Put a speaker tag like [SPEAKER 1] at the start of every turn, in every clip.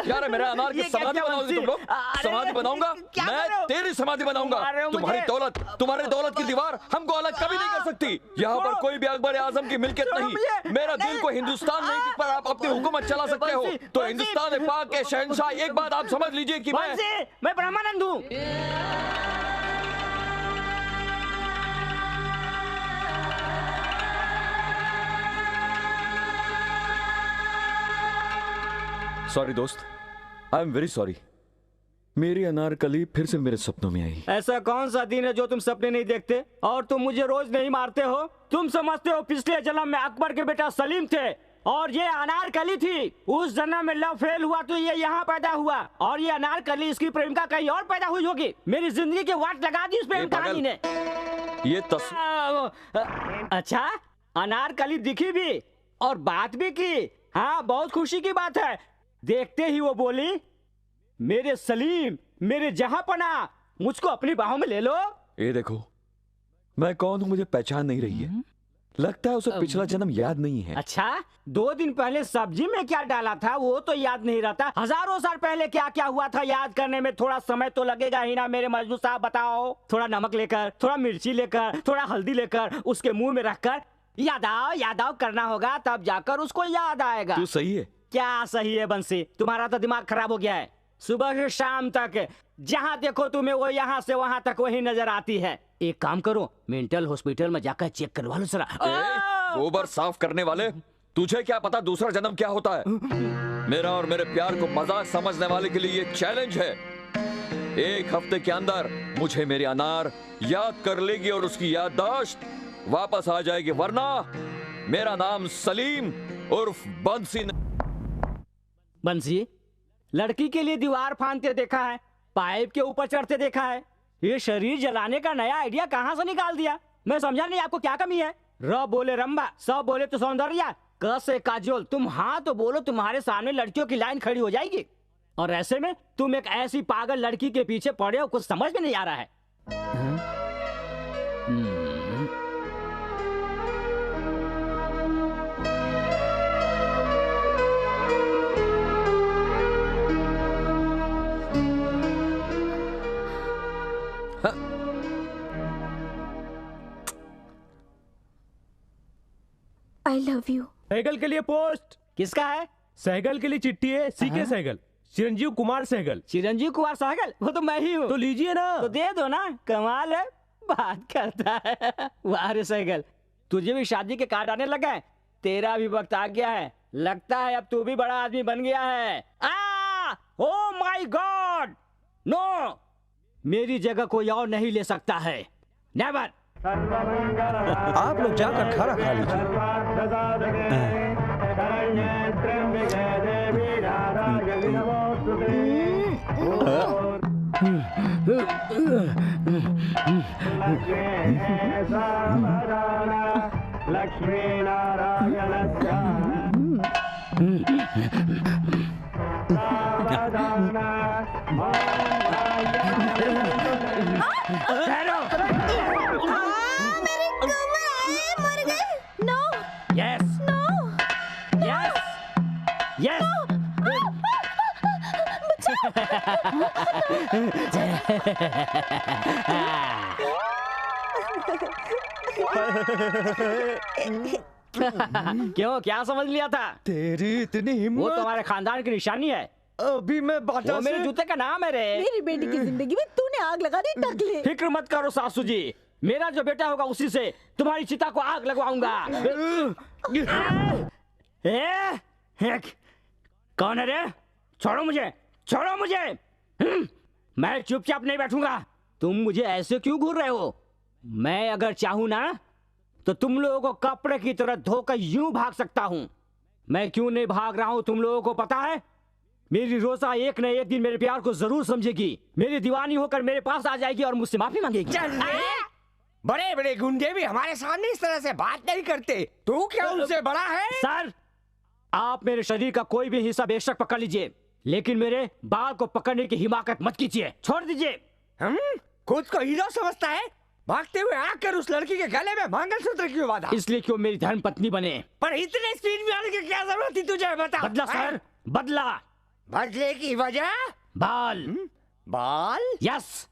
[SPEAKER 1] यार मेरा अनार की समाधि बनाओगे तुम लोग? समाधि बनाऊंगा मैं, तेरी समाधि बनाऊंगा। तुम्हारी दौलत की दीवार हमको अलग कभी नहीं कर सकती। यहाँ पर कोई भी अकबर आजम की मिल्कियत नहीं। मेरा दिल को हिंदुस्तान नहीं जिस पर आप अपनी हुकूमत चला सकते हो। तो हिंदुस्तान पाक के शहंशाह, एक बात आप समझ लीजिए कि
[SPEAKER 2] मैं ब्रह्मानंद हूँ।
[SPEAKER 1] सॉरी दोस्त, आई एम वेरी सॉरी। मेरी अनारकली फिर से मेरे सपनों में आई।
[SPEAKER 2] ऐसा कौन सा दिन है जो तुम सपने नहीं देखते और तुम मुझे रोज नहीं मारते हो? तुम समझते हो पिछले जन्म में अकबर के बेटा सलीम थे और ये अनारकली थी। उस जन्म में लव फेल हुआ तो ये यहाँ पैदा हुआ और ये अनारकली इसकी प्रेमिका कहीं और पैदा हुई होगी। मेरी जिंदगी के वाट लगा दी इस प्रेम कहानी ने।
[SPEAKER 1] ये
[SPEAKER 2] अच्छा, अनारकली दिखी भी और बात भी की। हाँ, बहुत खुशी की बात है। देखते ही वो बोली, मेरे सलीम, मेरे जहांपना, मुझको अपनी बाहों में ले लो।
[SPEAKER 1] ये देखो, मैं कौन हूँ मुझे पहचान नहीं रही है। लगता है उसे पिछला जन्म याद नहीं है।
[SPEAKER 2] अच्छा, 2 दिन पहले सब्जी में क्या डाला था वो तो याद नहीं रहता। हजारों साल पहले क्या क्या हुआ था याद करने में थोड़ा समय तो लगेगा ही ना। मेरे मजनू साहब बताओ। थोड़ा नमक लेकर, थोड़ा मिर्ची लेकर, थोड़ा हल्दी लेकर उसके मुंह में रखकर याद आओ करना होगा, तब जाकर उसको याद आएगा।
[SPEAKER 1] तू सही है।
[SPEAKER 2] क्या सही है बंसी? तुम्हारा तो दिमाग खराब हो गया है। सुबह से शाम तक जहाँ देखो तुम्हें वो यहाँ से वहाँ तक वही नजर आती है। एक काम करो, मेंटल हॉस्पिटल में जाकर चेक करवा लो जरा।
[SPEAKER 1] गोबर साफ करने वाले, तुझे क्या पता दूसरा जन्म क्या होता है? मेरा और मेरे प्यार को मजाक समझने वाले के लिए ये चैलेंज है। 1 हफ्ते के अंदर मुझे मेरी अनार याद कर लेगी और उसकी याददाश्त वापस आ जाएगी, वरना मेरा नाम सलीम उर्फ बंसी।
[SPEAKER 2] बंसी, लड़की के लिए दीवार फांदते देखा है, पाइप के ऊपर चढ़ते देखा है। ये शरीर जलाने का नया आइडिया कहाँ से निकाल दिया? मैं समझा नहीं आपको क्या कमी है। र बोले रंबा, सब बोले तो सौंदर्या, क से काजोल। तुम हाँ तो बोलो, तुम्हारे सामने लड़कियों की लाइन खड़ी हो जाएगी। और ऐसे में तुम एक ऐसी पागल लड़की के पीछे पड़े हो, कुछ समझ में नहीं आ रहा है।
[SPEAKER 3] I love you।
[SPEAKER 4] सहगल के लिए पोस्ट।
[SPEAKER 2] किसका है?
[SPEAKER 4] सहगल के लिए चिट्ठी है। सीके सहगल, चिरंजीव कुमार सहगल।
[SPEAKER 2] चिरंजीव कुमार सहगल? वो तो मैं ही हूँ।
[SPEAKER 4] तो लीजिए ना।
[SPEAKER 2] तो दे दो ना। कमाल है, बात करता है। वाह रे सहगल, तुझे भी शादी के कार्ड आने लगा है। तेरा भी वक्त आ गया है। लगता है अब तू भी बड़ा आदमी बन गया है। ओ माय गॉड, नो, मेरी जगह कोई और नहीं ले सकता है। नेवर।
[SPEAKER 5] आप लोग जाकर खाना खा लीजिए।
[SPEAKER 6] लक्ष्मी नारायण
[SPEAKER 2] क्यों, क्या समझ लिया था?
[SPEAKER 5] तेरी इतनी हिम्मत।
[SPEAKER 2] वो तुम्हारे खानदान की निशानी है।
[SPEAKER 5] अभी मैं बाटा
[SPEAKER 2] वो मेरे जूते का नाम है रे।
[SPEAKER 3] मेरी बेटी की जिंदगी में तूने आग लगा दी टकले।
[SPEAKER 2] फिक्र मत करो सासू जी, मेरा जो बेटा होगा उसी से तुम्हारी चिता को आग लगवाऊंगा। कौन है रे? छोड़ो मुझे, छोड़ो मुझे। मैं चुपचाप नहीं बैठूंगा। तुम मुझे ऐसे क्यों घूर रहे हो? मैं अगर चाहूं ना तो तुम लोगों को कपड़े की तरह धोकर यूं भाग सकता हूं। मैं क्यों नहीं भाग रहा हूं तुम लोगों को पता है? मेरी रोजा एक न एक दिन मेरे प्यार को जरूर समझेगी, मेरी दीवानी होकर मेरे पास आ जाएगी और मुझसे माफी मांगेगी।
[SPEAKER 7] बड़े बड़े गुंडे भी हमारे सामने इस तरह से बात नहीं करते। तू क्या उनसे बड़ा है?
[SPEAKER 2] सर, आप मेरे शरीर का कोई भी हिस्सा बेशक पकड़ लीजिए, लेकिन मेरे बाल को पकड़ने की हिमाकत मत कीजिए। छोड़ दीजिए।
[SPEAKER 7] खुद को हीरो समझता है? भागते हुए आकर उस लड़की के गले में मंगलसूत्र क्यों बांधा?
[SPEAKER 2] इसलिए क्यों मेरी धर्म पत्नी बने।
[SPEAKER 7] पर इतने स्पीड में आने की क्या जरूरत थी तुझे? बता।
[SPEAKER 2] बदला सर, बदला।
[SPEAKER 7] बदले की वजह?
[SPEAKER 2] बाल।
[SPEAKER 7] बाल?
[SPEAKER 2] यस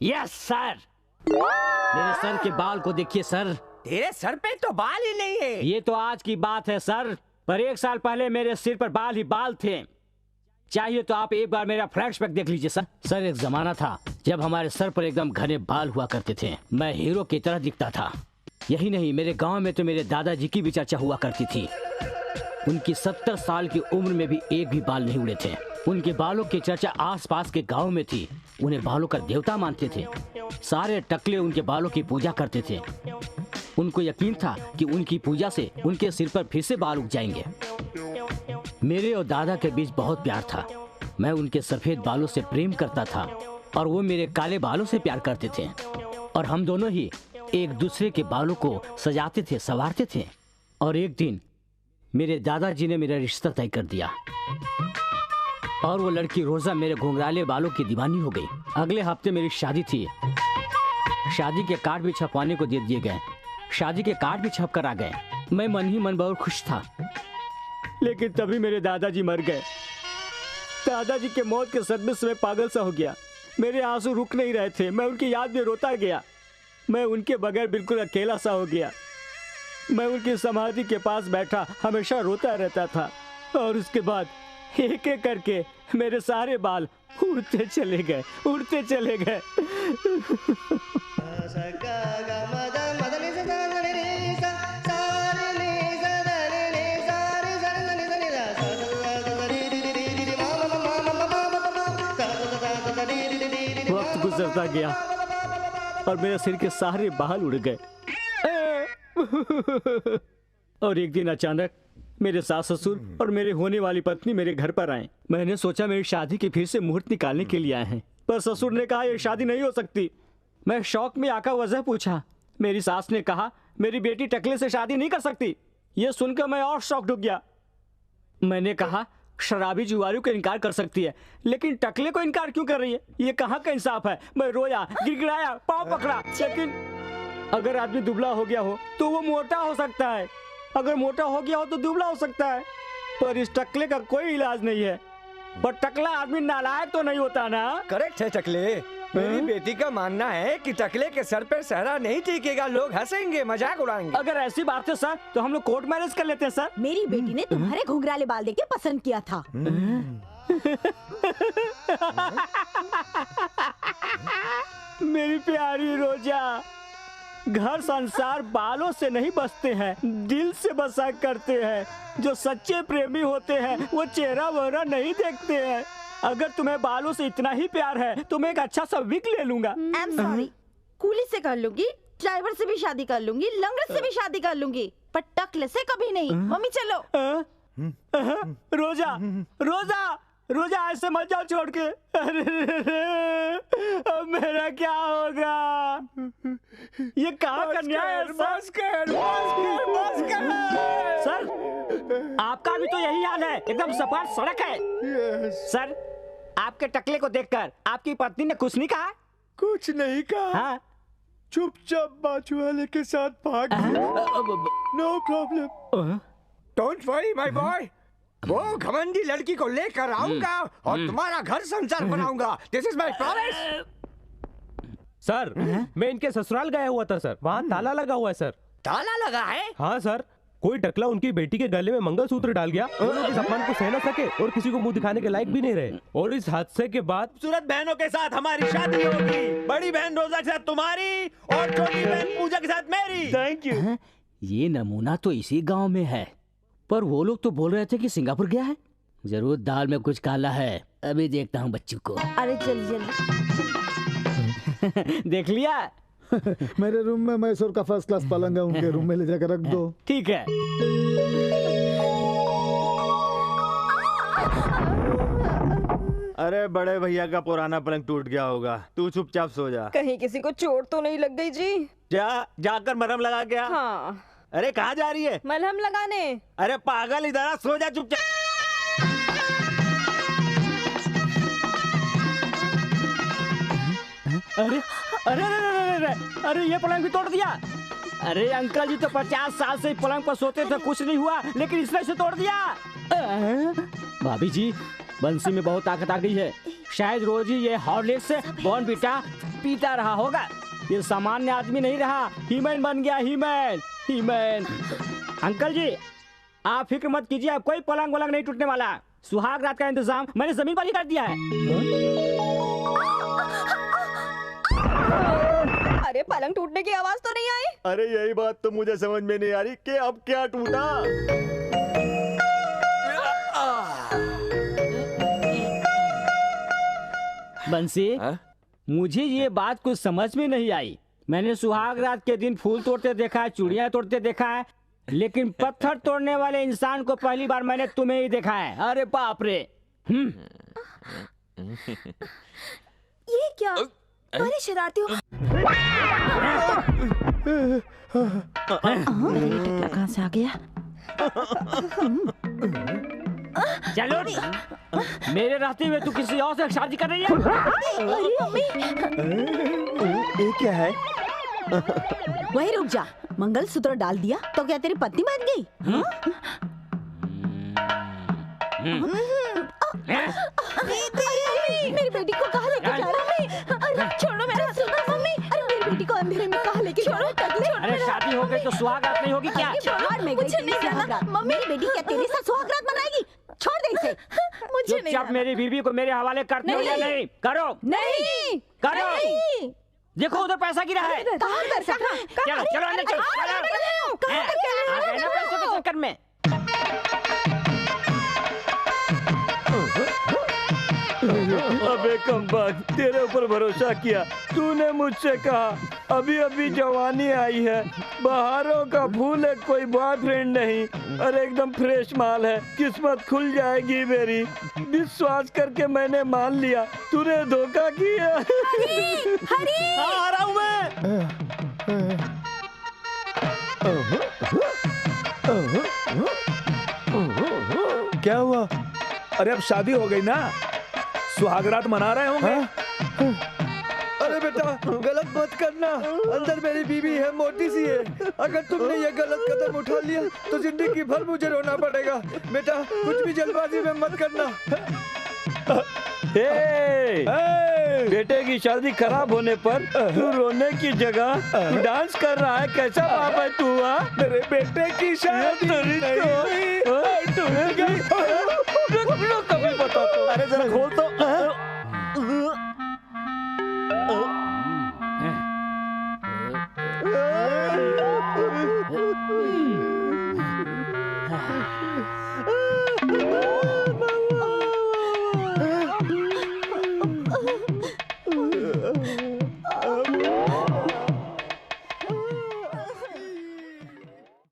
[SPEAKER 2] यस सर, मेरे सर के बाल को देखिए सर।
[SPEAKER 7] तेरे सर पे तो बाल ही नहीं है।
[SPEAKER 2] ये तो आज की बात है सर, पर 1 साल पहले मेरे सिर पर बाल ही बाल थे। चाहिए तो आप एक बार मेरा फ्लैशबैक देख लीजिए सर। सर एक जमाना था जब हमारे सर पर एकदम घने बाल हुआ करते थे, मैं हीरो की तरह दिखता था। यही नहीं, मेरे गांव में तो मेरे दादाजी की भी चर्चा हुआ करती थी। उनकी 70 साल की उम्र में भी एक भी बाल नहीं उड़े थे। उनके बालों की चर्चा आसपास के गांव में थी। उन्हें बालों का देवता मानते थे। सारे टकले उनके बालों की पूजा करते थे। उनको यकीन था कि उनकी पूजा से उनके सिर पर फिर से बाल उग जाएंगे। मेरे और दादा के बीच बहुत प्यार था। मैं उनके सफेद बालों से प्रेम करता था और वो मेरे काले बालों से प्यार करते थे, और हम दोनों ही एक दूसरे के बालों को सजाते थे, संवारते थे। और एक दिन मेरे दादाजी ने मेरा रिश्ता तय कर दिया और वो लड़की रोजा मेरे घुंघराले बालों की दीवानी हो गई। अगले हफ्ते मेरी शादी थी। शादी के कार्ड भी छपवाने को दे दिए गए। शादी के कार्ड भी छप कर आ गए। मैं मन ही मन बहुत खुश था, लेकिन तभी मेरे दादाजी मर गए। दादाजी के मौत के सदमे से मैं पागल सा हो गया। मेरे आंसू रुक नहीं रहे थे। मैं उनकी याद में रोता गया। मैं उनके बगैर बिल्कुल अकेला सा हो गया। मैं उनकी समाधि के पास बैठा हमेशा रोता रहता था, और उसके बाद एक एक करके मेरे सारे बाल उड़ते चले गए, उड़ते चले गए। वक्त गुजरता गया और मेरे सिर के सारे बाल उड़ गए। और एक दिन अचानक मेरे सास ससुर और मेरे होने वाली पत्नी मेरे घर पर आए। मैंने सोचा मेरी शादी की फिर से मुहूर्त निकालने के लिए आए हैं, पर ससुर ने कहा यह शादी नहीं हो सकती। मैं शौक में आकर वजह पूछा। मेरी सास ने कहा मेरी बेटी टकले से शादी नहीं कर सकती। यह सुनकर मैं और शॉक्ड हो गया। मैंने कहा शराबी जुआरी को इनकार कर सकती है, लेकिन टकले को इनकार क्यों कर रही है? ये कहाँ का इंसाफ है? मैं रोया, गिड़गिड़ाया, पाँव पकड़ा। लेकिन अगर आदमी दुबला हो गया हो तो वो मोटा हो सकता है, अगर मोटा हो गया हो तो दुबला हो सकता है, पर इस टकले का कोई इलाज नहीं है। पर टकला आदमी नालायक तो नहीं होता ना?
[SPEAKER 7] करेक्ट है टकले। मेरी बेटी का मानना है कि टकले के सर पे सहरा नहीं टिकेगा, लोग हंसेंगे, मजाक उड़ाएंगे।
[SPEAKER 2] अगर ऐसी बात है सर तो हम लोग कोर्ट मैरिज कर लेते हैं सर।
[SPEAKER 3] मेरी बेटी ने तुम्हारे घुंघराले बाल देख के पसंद किया था।
[SPEAKER 2] मेरी प्यारी रोजा, घर संसार बालों से नहीं बसते हैं, दिल से बसा करते हैं। जो सच्चे प्रेमी होते हैं वो चेहरा वहरा नहीं देखते हैं। अगर तुम्हें बालों से इतना ही प्यार है तो मैं एक अच्छा सा विग ले लूंगा।
[SPEAKER 3] आई एम सॉरी, कूली से कर लूंगी, ड्राइवर से भी शादी कर लूंगी, लंगड़ से भी शादी कर लूंगी, पर टकले से कभी नहीं। मम्मी चलो।
[SPEAKER 2] रोजा रोजा रोजा, ऐसे मत जाओ छोड़ के। अरे अब मेरा क्या होगा? ये कहाँ का न्याय है सर? आपका भी तो यही हाल है, एकदम सपाट सड़क है। सर आपके टकले को देखकर आपकी पत्नी ने कुछ नहीं कहा?
[SPEAKER 8] कुछ नहीं कहा।
[SPEAKER 2] हाँ?
[SPEAKER 8] चुपचाप बाजू वाले के साथ भाग no problem.
[SPEAKER 7] Don't worry my boy, वो घमंडी लड़की को लेकर आऊंगा और तुम्हारा घर संसार बनाऊंगा। This is my promise.
[SPEAKER 4] Sir मैं इनके ससुराल गया हुआ था सर, वहाँ ताला लगा हुआ है सर।
[SPEAKER 7] ताला लगा है?
[SPEAKER 4] हाँ सर, कोई टकला उनकी बेटी के गले में मंगलसूत्र डाल गया। वो लोग इस अपमान को सह न सके और किसी को मुंह दिखाने के लायक भी नहीं रहे। और इस हादसे के बाद
[SPEAKER 5] खूबसूरत बहनों के साथ हमारी शादी होगी। बड़ी बहन रोजा के साथ तुम्हारी और छोटी बहन पूजा के साथ मेरी।
[SPEAKER 8] Thank you.
[SPEAKER 2] ये नमूना तो इसी गांव में है, पर वो लोग तो बोल रहे थे कि सिंगापुर गया है। जरूर दाल में कुछ काला है। अभी देखता हूँ बच्चों को।
[SPEAKER 3] अरे जल्दी
[SPEAKER 2] देख लिया?
[SPEAKER 8] मेरे रूम में मैसूर का फर्स्ट क्लास पलंग है, उनके रूम में ले जाकर रख दो।
[SPEAKER 2] ठीक है।
[SPEAKER 5] अरे बड़े भैया का पुराना पलंग टूट गया होगा, तू चुपचाप सो जा।
[SPEAKER 9] कहीं किसी को चोट तो नहीं लग गई जी?
[SPEAKER 5] जाकर मरहम लगा क्या?
[SPEAKER 9] हाँ।
[SPEAKER 5] अरे कहाँ जा रही है?
[SPEAKER 9] मलहम लगाने।
[SPEAKER 5] अरे पागल, इधर आ, सो जा चुपचाप।
[SPEAKER 2] अरे अरे अरे अरे अरे ये पलंग भी तोड़ दिया। अरे अंकल जी तो 50 साल से पलंग पर सोते थे, कुछ नहीं हुआ, लेकिन इसने इसे तोड़ दिया। भाभी जी बंसी में बहुत ताकत आ गई है। शायद रोज ही ये हॉर्लिक्स बॉर्नवीटा पीता रहा होगा। ये सामान्य आदमी नहीं रहा, हीमैन बन गया, हीमैन हीमैन। अंकल जी आप फिक्र मत कीजिए, अब कोई पलंग वलंग नहीं टूटने वाला। सुहाग रात का इंतजाम मैंने जमीन वाली कर दिया है।
[SPEAKER 9] अरे पलंग टूटने की आवाज तो नहीं आई।
[SPEAKER 5] अरे यही बात तो मुझे समझ में नहीं आ रही कि अब क्या टूटा।
[SPEAKER 2] बंसी मुझे ये बात कुछ समझ में नहीं आई। मैंने सुहाग रात के दिन फूल तोड़ते देखा है, चूड़ियां तोड़ते देखा है, लेकिन पत्थर तोड़ने वाले इंसान को पहली बार मैंने तुम्हें ही देखा है। अरे बाप रे।
[SPEAKER 9] ये क्या बड़े शरारती हो।
[SPEAKER 3] कहाँ से आ गया?
[SPEAKER 2] चलो मेरे रहते हुए तू किसी और से शादी कर रही है?
[SPEAKER 3] अरे मम्मी,
[SPEAKER 5] ये क्या है?
[SPEAKER 3] वही रुक जा। मंगलसूत्र डाल दिया तो क्या तेरी पत्नी बन गई? मेरी बेटी को कहाँ लेके जा रहा है? अरे छोड़ो मेरा मम्मी। अरे मेरी बेटी को अंधेरे में कहाँ लेके जा रहा है?
[SPEAKER 2] अरे शादी हो गई तो सुहाग रात नहीं होगी क्या?
[SPEAKER 3] छोड़, मैं मुझे नहीं जाना। मम्मी मेरी बेटी क्या तेरे साथ सुहाग रात मनाएगी? छोड़ दे इसे। मुझे नहीं
[SPEAKER 2] चुपचाप मेरी बीवी को मेरे हवाले करते हो या नहीं? करो
[SPEAKER 3] नहीं
[SPEAKER 2] करो।
[SPEAKER 3] नहीं।
[SPEAKER 2] देखो उधर पैसा गिरा है।
[SPEAKER 3] कहाँ पैसा?
[SPEAKER 2] चलो चलो अंदर चलो। आ गए ना पैसों के चक्कर में।
[SPEAKER 5] अबे कमबख्त, तेरे ऊपर भरोसा किया, तूने मुझसे कहा अभी अभी जवानी आई है, बहारों का फूल है, कोई बॉयफ्रेंड नहीं, और एकदम फ्रेश माल है, किस्मत खुल जाएगी मेरी। विश्वास करके मैंने मान लिया, तूने धोखा किया। आ रहा हूँ मैं।
[SPEAKER 10] क्या हुआ? अरे अब शादी हो गई ना, सुहागरात मना रहे होंगे।
[SPEAKER 7] अरे बेटा गलत मत करना, अंदर मेरी बीवी है, मोटी सी है। अगर तुमने ये गलत कदम उठा लिया तो जिंदगी भर मुझे रोना पड़ेगा। बेटा कुछ भी जल्दबाजी में मत करना।
[SPEAKER 5] बेटे की शादी खराब होने पर तू रोने की जगह डांस कर रहा है, कैसा बाप है तू?
[SPEAKER 10] मेरे बेटे की शादी
[SPEAKER 5] कभी बता तो। अरे जरा खोल तो।